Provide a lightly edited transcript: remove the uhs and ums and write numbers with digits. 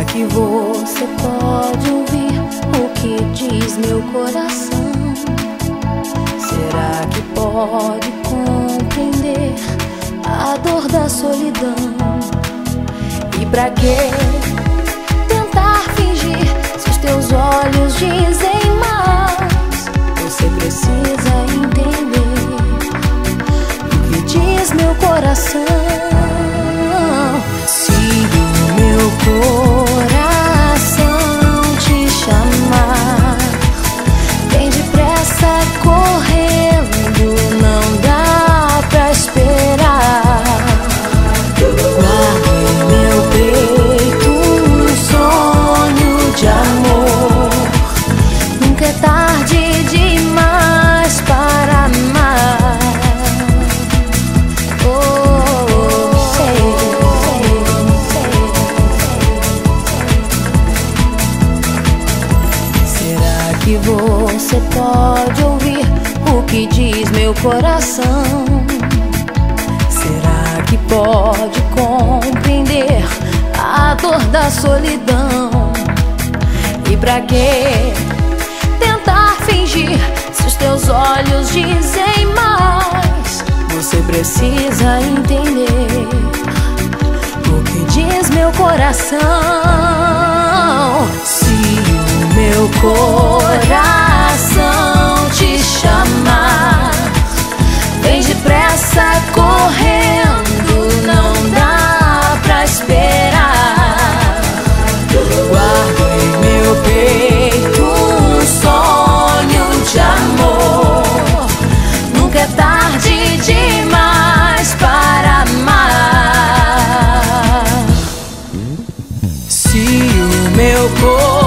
Será que você pode ouvir o que diz meu coração? Será que pode compreender a dor da solidão? E pra que tentar fingir se os teus olhos dizem mais? Você precisa entender o que diz meu coração. Se o meu coração te chamar, vem depressa correndo, não dá pra esperar. Guardo em meu peito um sonho de amor. Nunca é tarde demais para amar. Será que você pode ouvir o que diz meu coração? Será que pode compreender a dor da solidão? E pra que tentar fingir se os teus olhos dizem mais? Você precisa entender o que diz meu coração. Se o meu coração te chamar, vem depressa correndo, não dá pra esperar. Guardo em meu peito um sonho de amor. Nunca é tarde demais para amar. Se o meu coração